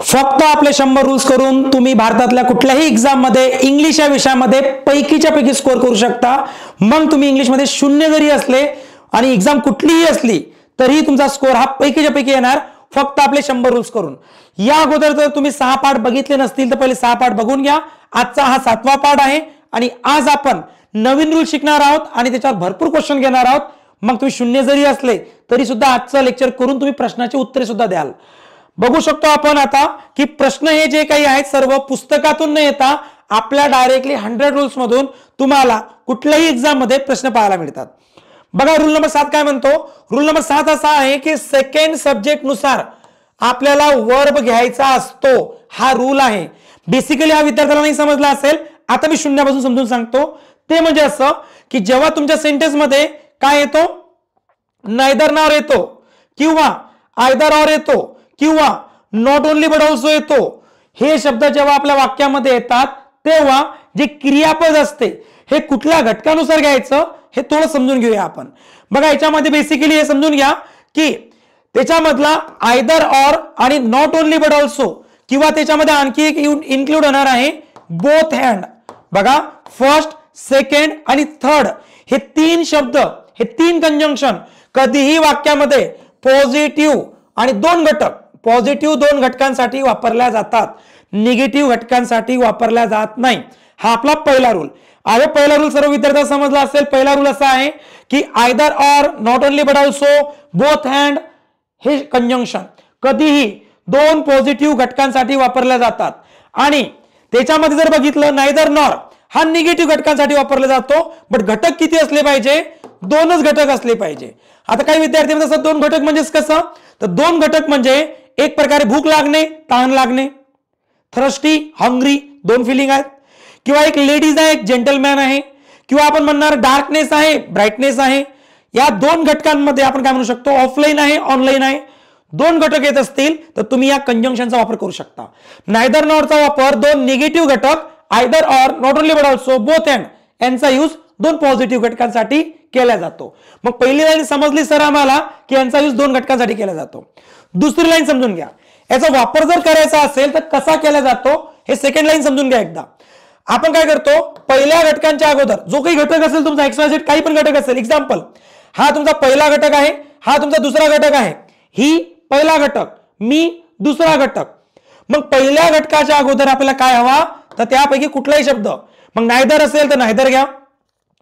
फक्त आपले 100 रूल्स करून तुम्ही भारतातल्या कुठल्याही एक्झाम मध्ये इंग्लिश या विषयामध्ये पैकीच्या पैकी स्कोर करू शकता। मग तुम्ही इंग्लिश मध्ये 0 जरी असले आणि एक्झाम कुठलीही असली तरी तुमचा स्कोर हा पैकीच्या पैकी येणार, फक्त आपले 100 रूल्स करून। या अगोदर जर तुम्ही 6 पाठ बघितले नसतील तर पहिले 6 पाठ बघून घ्या। आजचा हा 7वा पाठ आहे आणि आज आपण नवीन रूल शिकणार आहोत आणि त्याच्यावर भरपूर क्वेश्चन घेणार आहोत। मग तुम्ही 0 जरी असले तरी सुद्धा आजचं लेक्चर करून तुम्ही प्रश्नाची उत्तरे सुद्धा द्याल। बघू शकतो आपण आता की प्रश्न हे जे काही आहेत सर्व पुस्तकातून न येता आपल्या डायरेक्टली 100 रूल्स मधून तुम्हाला कुठल्याही एक्झाम मध्ये प्रश्न पाहायला मिळतात। बघा रूल नंबर 7 काय म्हणतो। रूल नंबर 7 असा आहे की सेकंड सब्जेक्ट नुसार आपल्याला वर्ब घ्यायचा असतो, हा रूल आहे। बेसिकली हा विद्यार्थ्यांना नाही समजला असेल, आता मी शून्यापासून समजून सांगतो। ते म्हणजे असं की जेव्हा तुमच्या सेंटेन्स मध्ये काय येतो, नायदर नॉर येतो किंवा आयदर ऑर येतो किंवा नॉट ओनली बट ऑल्सो येतो, हे शब्द जेव्हा आपल्या वाक्यामध्ये येतात तेव्हा जे क्रियापद असते हे कुठल्या घटकानुसार घ्यायचं हे थोडं समजून घेऊया आपण। बघा याच्यामध्ये बेसिकली हे समजून घ्या की त्याच्यामधला आयदर ऑर आणि नॉट ओनली बट ऑल्सो किंवा त्याच्यामध्ये आणखी एक इन्क्लूड होणार आहे बोथ हँड। बघा फर्स्ट, सेकंड आणि थर्ड हे 3 शब्द, हे 3 कंजंक्शन कधीही वाक्यामध्ये पॉझिटिव्ह आणि 2 घटक, पॉझिटिव्ह 2 घटकांसाठी वापरल्या जातात, निगेटिव्ह घटकांसाठी वापरल्या जात नाही। हा आपला पहिला रूल आहे। पहिला रूल सर्व विद्यार्थ्यांना समजला असेल। पहिला रूल असा आहे की either or, not only but also, both hand हे कंजंक्शन कधीही 2 पॉझिटिव्ह घटकांसाठी वापरल्या जातात आणि त्याच्यामध्ये जर बघितलं नायदर नॉर हा निगेटिव्ह घटकांसाठी वापरला जातो, बट घटक किती असले पाहिजे, 2च घटक असले पाहिजे। आता काही विद्यार्थी म्हणतात 2 घटक म्हणजे कसं, तर 2 घटक म्हणजे एक प्रकारे भूक लागणे, तहान लागणे, थर्स्टी, हंग्री 2 फिलिंग आहेत, किंवा एक लेडीज आहे, एक जेंटलमॅन आहे, किंवा आपण म्हणणार डार्कनेस आहे, ब्राईटनेस आहे। या 2 घटकांमध्ये आपण काय म्हणू शकतो, ऑफलाईन आहे, ऑनलाईन आहे। 2 घटक येत असतील तर तुम्ही या कंजंक्शनचा वापर करू शकता। नायदर नॉरचा वापर 2 निगेटिव्ह घटक either or, not only but also, both hand यांचा यूज 2 पॉझिटिव्ह घटकांसाठी केला जातो। मग पहिली लाईन समजली सर आम्हाला की यांचा यूज 2 घटकांसाठी केला जातो। दुसरी लाईन समजून घ्या, याचा वापर जर करायचा असेल तर कसा केला जातो हे सेकंड लाईन समजून घ्या एकदा। आपण काय करतो, पहिल्या घटकांच्या अगोदर जो काही घटक असेल तुमचा XYZ काही पण घटक असेल, एक्झाम्पल हा तुमचा पहिला घटक आहे, हा तुमचा दुसरा घटक आहे, ही पहिला घटक, मी दुसरा घटक। मग पहिल्या घटकाच्या अगोदर आपल्याला काय हवा, तर त्यापैकी कुठलाही शब्द, मग नायदर असेल तर नायदर घ्या।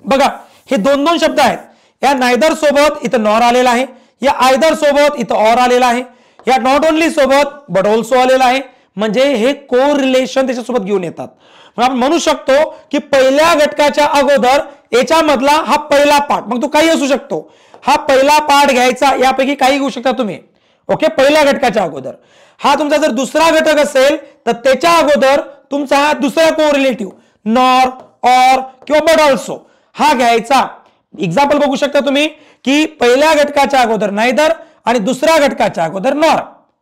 बघा हे 2 शब्द आहेत, या नायदर सोबत इथं नॉर आलेला आहे, या आयदर सोबत इथं ऑर आलेला आहे, या नॉट ओनली सोबत बट ऑल्सो आलेला आहे, म्हणजे हे को रिलेशन त्याच्यासोबत घेऊन येतात। मग आपण म्हणू शकतो की पहिल्या घटकाच्या अगोदर याच्यामधला हा पहिला पार्ट, मग तो काही असू शकतो, हा पहिला पार्ट घ्यायचा, यापैकी काही घेऊ शकता तुम्ही। ओके, पहिल्या घटकाच्या अगोदर हा तुमचा जर दुसरा घटक असेल तर त्याच्या अगोदर तुमचा हा दुसरा को रिलेटिव्ह नॉर, ऑर किंवा बट ऑल्सो हा घ्यायचा। एक्झाम्पल बघू शकता तुम्ही की पहिल्या घटकाच्या अगोदर नायदर आणि दुसऱ्या घटकाच्या अगोदर नॉर।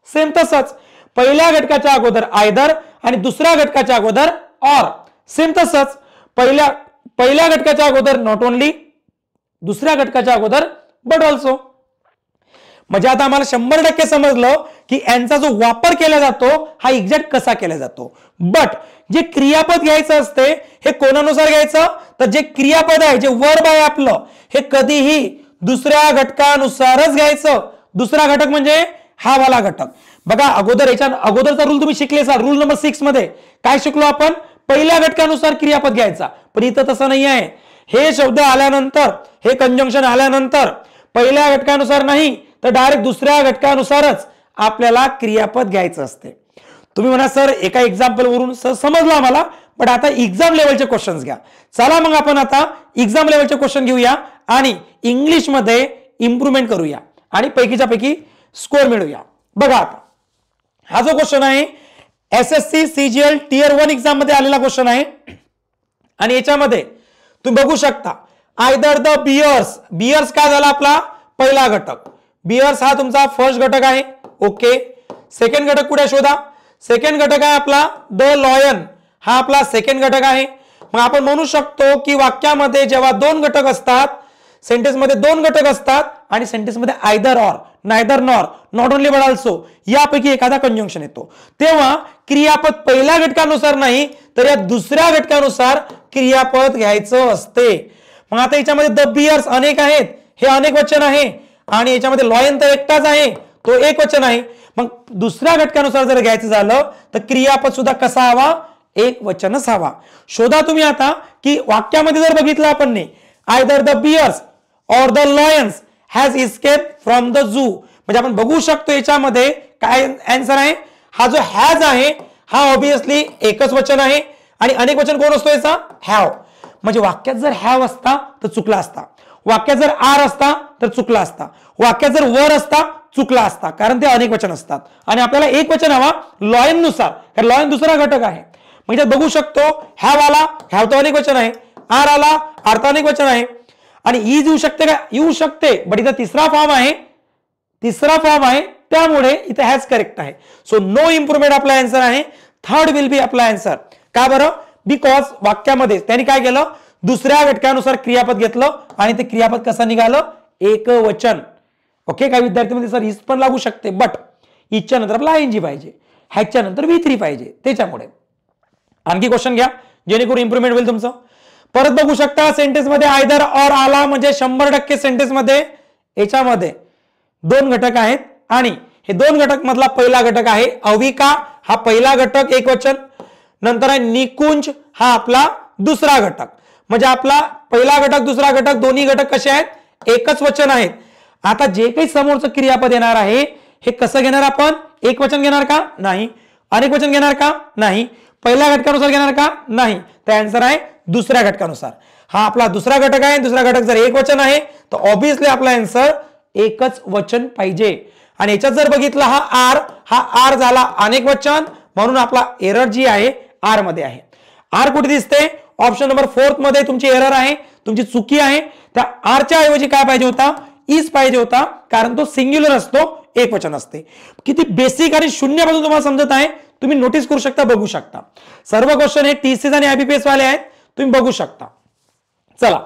सेम तसंच पहिल्या घटकाच्या अगोदर आयदर आणि दुसऱ्या घटकाच्या अगोदर ऑर। सेम तसंच पहिल्या घटकाच्या अगोदर नॉट ओनली, दुसऱ्या घटकाच्या अगोदर बट ऑल्सो। म्हणजे आता आम्हाला 100% समजलं की यांचा जो वापर केला जातो हा एक्झॅक्ट कसा केला जातो। बट जे क्रियापद घ्यायचं असते हे कोणानुसार घ्यायचं, तर जे क्रियापद आहे, जे वर्ब आहे आपलं, हे कधीही दुसऱ्या घटकानुसारच घ्यायचं। दुसरा घटक म्हणजे हा वाला घटक। बघा अगोदर याच्या अगोदरचा रूल तुम्ही शिकले असाल, रूल नंबर 6 मध्ये काय शिकलो आपण, पहिल्या घटकानुसार क्रियापद घ्यायचा, पण इथं तसं नाही आहे। हे शब्द आल्यानंतर, हे कंजंक्शन आल्यानंतर पहिल्या घटकानुसार नाही तर डायरेक्ट दुसऱ्या घटकानुसारच आपल्याला क्रियापद घ्यायचं असते। तुम्ही म्हणा सर एका एक्झाम्पल वरून समजलं आम्हाला, पण आता एक्झाम लेवलचे क्वेश्चन्स घ्या। चला मग आपण आता एक्झाम लेवलचे क्वेश्चन घेऊया आणि इंग्लिश मध्ये इम्प्रूव्हमेंट करूया आणि पैकीच्या पैकी स्कोर मिळवूया। बघा आता हा जो क्वेश्चन आहे SSC CGL Tier 1 एक्झाम मध्ये आलेला क्वेश्चन आहे आणि याच्यामध्ये तुम्ही बघू शकता आयदर द बियर्स, बियर्स काय झाला आपला पहिला घटक, बियर्स हा तुमचा फर्स्ट घटक आहे। ओके, सेकंड घटक कुठे शोधा, सेकंड घटक आहे आपला द लॉयन, हा आपला सेकंड घटक आहे। मग आपण म्हणू शकतो की वाक्यामध्ये जेव्हा 2 घटक असतात, सेंटेन्स मध्ये 2 घटक असतात आणि सेंटेन्स मध्ये either or, neither nor, not only but also यापैकी एखादा कंजंक्शन येतो, तेव्हा क्रियापद पहिल्या घटकानुसार नाही तर या दुसऱ्या घटकानुसार क्रियापद घ्यायचं असते. मग आता याच्यामध्ये द बियर्स अनेक आहेत, हे अनेक वचन आहे, आणि याच्यामध्ये लॉयन तर एकटाच आहे, तो एक वचन आहे. मग दुसऱ्या घटकानुसार जर घ्यायचं झालं तर क्रियापद सुद्धा कसा हवा, एक वचनच हवा. शोधा तुम्ही आता की वाक्यामध्ये जर बघितलं आपण either the bears or the lions has escape from the zoo, म्हणजे आपण बघू शकतो याच्यामध्ये काय आन्सर आहे. हा जो हॅज आहे हा ऑब्विसली एकच वचन आहे, आणि अनेक वचन कोण असतो याचा, हॅव. म्हणजे वाक्यात जर हॅव असता तर चुकला असता, वाक्यात जर आर असता तर चुकला असता, वाक्यात जर वर असता चुकला असता, कारण ते अनेक वचन असतात. आणि आपल्याला एक वचन हवा लॉयन नुसार, कारण लॉयन दुसरा घटक आहे. म्हणजे बघू शकतो हॅव आला, हॅव तर अनेक वचन आहे, आर आला, आर तर अनेक वचन आहे, आणि इज येऊ शकते का, येऊ शकते, बट इथं तिसरा फॉर्म आहे, त्यामुळे इथे हॅज करेक्ट आहे. सो नो इम्प्रुव्हमेंट आपला आन्सर आहे. थर्ड विल बी आपला आन्सर. का बरं, बिकॉज वाक्यामध्ये त्यांनी काय केलं, दुसऱ्या घटकानुसार क्रियापद घेतलं आणि ते क्रियापद कसं निघालं, एक वचन. ओके, काही विद्यार्थी मध्ये सर इज पण लागू शकते, बट इजच्या नंतर आपला आयएनजी पाहिजे, हॅजच्या नंतर V3 पाहिजे, त्याच्यामुळे. आणखी क्वेश्चन घ्या जेणेकरून इम्प्रुव्हमेंट होईल तुमचं. परत बघू शकता सेंटेन्स मध्ये आयदर और आला, म्हणजे 100% सेंटेन्स मध्ये याच्यामध्ये दोन घटक आहेत, आणि हे दोन घटक मधला पहिला घटक आहे अविका, हा पहिला घटक एक वचन. नंतर आहे निकुंज, हा आपला दुसरा घटक. म्हणजे आपला पहिला घटक दुसरा घटक दोन्ही घटक कसे आहेत, एकच वचन आहेत. आता जे काही समोरचं क्रियापद येणार आहे हे कसं घेणार आपण, एक वचन घेणार का, नाही. अनेक वचन घेणार का, नाही. पहिल्या घटकानुसार घेणार का, नाही. तर आन्सर आहे दुसऱ्या घटकानुसार. हा आपला दुसरा घटक आहे, दुसरा घटक जर एक वचन आहे तर ऑब्विसली आपला आन्सर एकच वचन पाहिजे. आणि याच्यात जर बघितलं हा आर झाला अनेक वचन, म्हणून आपला एरर जी आहे आर मध्ये आहे. आर कुठे दिसते, ऑप्शन नंबर 4 मध्ये तुमची एरर आहे, तुमची चुकी आहे. त्या आरच्या ऐवजी काय पाहिजे होता, इज पाहिजे होता, कारण तो सिंग्युलर असतो, एक वचन असते. किती बेसिक आणि शून्यापासून तुम्हाला समजत आहे, तुम्ही नोटीस करू शकता, बघू शकता. सर्व क्वेश्चन हे टीसीएस आणि आयबीपीएस वाले आहेत, तुम्ही बघू शकता. चला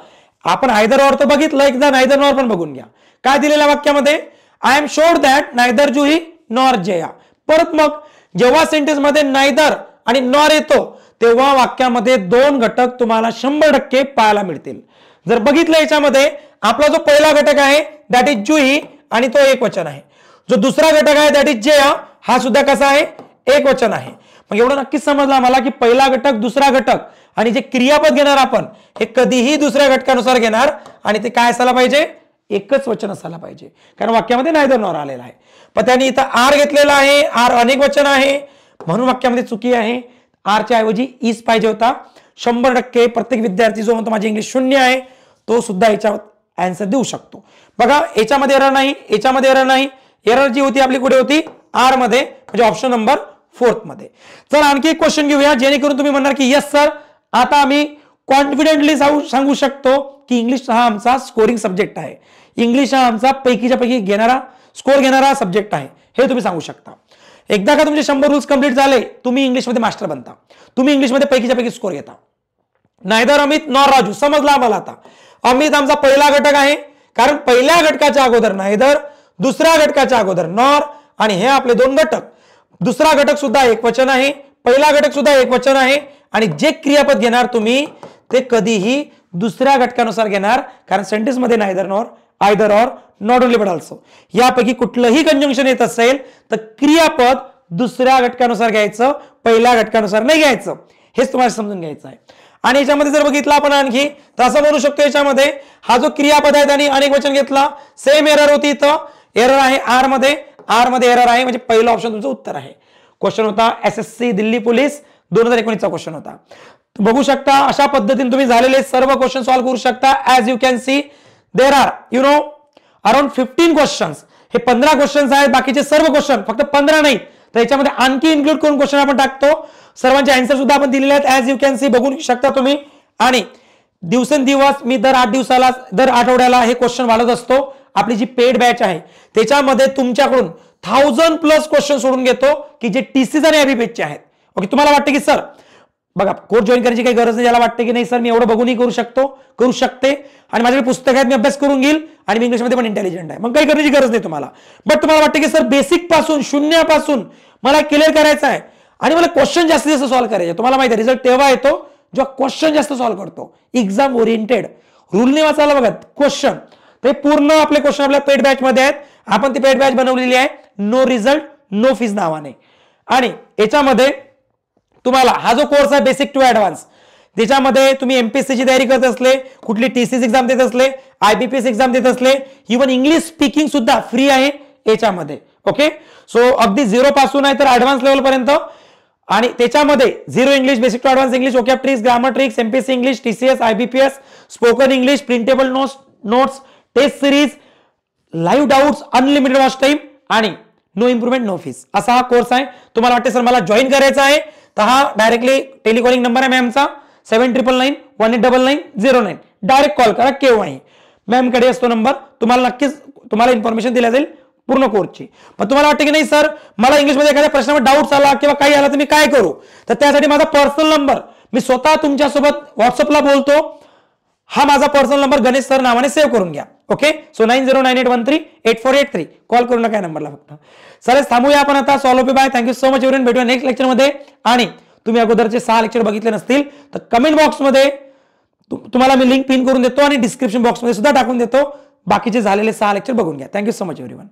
आपण आयदर ऑर तर बघितलं, एकदा नायदर नॉर पण बघून घ्या. काय दिलेल्या वाक्यामध्ये, I am sure that neither Juhi nor Jaya. परत मग जेव्हा सेंटेन्स मध्ये नायदर आणि नॉर येतो तेव्हा वाक्यामध्ये दोन घटक तुम्हाला 100% पाहायला मिळतील. जर बघितलं याच्यामध्ये आपला जो पहिला घटक आहे दॅट इज जुही, आणि तो एक वचन आहे. जो दुसरा घटक आहे दॅट इज जया, हा सुद्धा कसा आहे, एक वचन आहे. मग एवढं नक्कीच समजलं आम्हाला की पहिला घटक दुसरा घटक आणि जे क्रियापद घेणार आपण हे कधीही दुसऱ्या घटकानुसार घेणार, आणि ते काय असायला पाहिजे, एकच वचन असायला पाहिजे, कारण वाक्यामध्ये नायदर नॉर आलेला आहे. पण त्यांनी इथं आर घेतलेला आहे, आर अनेक वचन आहे, म्हणून वाक्यामध्ये चुकी आहे. आरच्या ऐवजी इज पाहिजे होता. 100% प्रत्येक विद्यार्थी जो म्हणतो माझी इंग्लिश शून्य आहे तो सुद्धा याच्यावर आन्सर देऊ शकतो. बघा याच्यामध्ये एरर नाही, याच्यामध्ये एरर नाही. एरर जी होती आपली कुठे होती, आर मध्ये, म्हणजे ऑप्शन नंबर 4 मध्ये. चला आणखी एक क्वेश्चन घेऊया जेणेकरून तुम्ही म्हणणार की यस सर, आता आम्ही कॉन्फिडेंटली सांगू शकतो की इंग्लिश हा आमचा स्कोरिंग सब्जेक्ट आहे, इंग्लिश हा आमचा पैकीच्या पैकी स्कोर घेणारा सब्जेक्ट आहे, हे तुम्ही सांगू शकता. एकदा का तुमचे 100 रूल्स कंप्लीट झाले, तुम्ही इंग्लिशमध्ये मास्टर बनता, तुम्ही इंग्लिशमध्ये पैकीच्या पैकी स्कोर घेता. नायदर अमित नॉर राजू, समजला आम्हाला. आता अमित आमचा पहिला घटक आहे, कारण पहिल्या घटकाच्या अगोदर नायदर, दुसऱ्या घटकाच्या अगोदर नॉर, आणि हे आपले दोन घटक. दुसरा घटक सुद्धा एक वचन आहे, पहिला घटक सुद्धा एक वचन आहे, आणि जे क्रियापद घेणार तुम्ही ते कधीही दुसऱ्या घटकानुसार घेणार, कारण सेंटेन्स मध्ये neither nor, either or, not only but also यापैकी कुठलंही कंजंक्शन येत असेल तर क्रियापद दुसऱ्या घटकानुसार घ्यायचं, पहिल्या घटकानुसार नाही घ्यायचं. हेच तुम्हाला समजून घ्यायचं आहे. आणि याच्यामध्ये जर बघितलं आपण आणखी तर असं म्हणू शकतो, याच्यामध्ये हा जो क्रियापद आहे त्याने अनेक वचन घेतला, सेम एरर होती. इथं एरर आहे आर मध्ये एरर आहे, म्हणजे पहिलं ऑप्शन तुमचं उत्तर आहे. क्वेश्चन होता SSC दिल्ली पोलीस 2019 चा क्वेश्चन होता. बघू शकता अशा पद्धतीने तुम्ही झालेले सर्व क्वेश्चन सॉल्व्ह करू शकता. As you can see there are around 15 questions. हे 15 क्वेश्चन्स आहेत, बाकीचे सर्व क्वेश्चन, फक्त 15 नाही तर याच्यामध्ये आणखी इन्क्लूड करून क्वेश्चन आपण टाकतो. सर्वांचे आन्सर सुद्धा आपण दिलेले आहेत, ऍज यू कॅन सी बघू शकता तुम्ही. आणि दिवसेंदिवस मी दर 8 दिवसाला, दर आठवड्याला हे क्वेश्चन वाढत असतो. आपली जी पेड बॅच आहे त्याच्यामध्ये तुमच्याकडून 1000+ क्वेश्चन सोडून घेतो की जे टीसीएस आणि आयबीपीएसचे आहेत. ओके, तुम्हाला वाटतं की सर बघा कोर्स जॉईन करायची काही गरज नाही. ज्याला वाटते की नाही सर मी एवढं बघूनही करू शकते आणि माझ्याकडे पुस्तक आहेत मी अभ्यास करून घेईल आणि मी इंग्लिशमध्ये पण इंटेलिजंट आहे, मग काही करण्याची गरज नाही तुम्हाला. बट तुम्हाला वाटतं की सर बेसिक पासून शून्यापासून मला क्लिअर करायचं आहे आणि मला क्वेश्चन जास्तीत जास्त सॉल्व्ह करायचे. तुम्हाला माहिती आहे रिझल्ट तेव्हा येतो जेव्हा क्वेश्चन जास्त सॉल्व्ह करतो. एक्झाम ओरिएंटेड रूल नाही वाचायला बघा, क्वेश्चन ते पूर्ण आपले क्वेश्चन आपल्या पेड बॅच मध्ये आहेत. आपण ती पेड बॅच बनवलेली आहे नो रिझल्ट नो फीज नावाने. आणि याच्यामध्ये तुम्हाला हा जो कोर्स आहे बेसिक टू ऍडव्हान्स, त्याच्यामध्ये तुम्ही एमपीएससीची तयारी करत असले, कुठली टीसीएस एक्झाम देत असले, आयबीपीएस एक्झाम देत असले, इव्हन इंग्लिश स्पीकिंग सुद्धा फ्री आहे याच्यामध्ये. ओके, सो अगदी झिरो पासून आहे तर ऍडव्हान्स लेवल पर्यंत. आणि त्याच्यामध्ये zero English, basic to advance English, vocab tricks, grammar tricks, MPSC English, TCS, IBPS, spoken English, printable notes, test series, live doubts, unlimited watch time आणि नो इम्प्रुव्हमेंट नो फीस असा हा course आहे. तुम्हाला वाटते sir मला join करायचा आहे तर हा डायरेक्टली टेलिकॉलिंग नंबर आहे मॅमचा 7999189909. डायरेक्ट कॉल करा केव्हाही, मॅम कडे असतो नंबर. तुम्हाला नक्कीच तुम्हाला इन्फॉर्मेशन दिल्या जाईल पूर्ण कोर्सची. पण तुम्हाला वाटतं की नाही सर मला इंग्लिशमध्ये एखाद्या प्रश्नामध्ये डाऊट्स आला किंवा काही आला तर मी काय करू, तर त्यासाठी माझा पर्सनल नंबर मी स्वतः तुमच्यासोबत व्हॉट्सअपला बोलतो. हा माझा पर्सनल नंबर गणेश सर नावाने सेव्ह करून घ्या. ओके, सो 9098138483 कॉल करू नका नंबरला फक्त. सर थांबूया आपण आता. Solve by. Thank you so much everyone. भेटूया नेक्स्ट लेक्चरमध्ये. आणि तुम्ही अगोदरचे 6 लेक्चर बघितले नसतील तर कमेंट बॉक्समध्ये तुम्हाला मी लिंक पिन करून देतो आणि डिस्क्रिप्शन बॉक्समध्ये सुद्धा टाकून देतो. बाकीचे झालेले 6 लेक्चर बघून घ्या. Thank you so much everyone.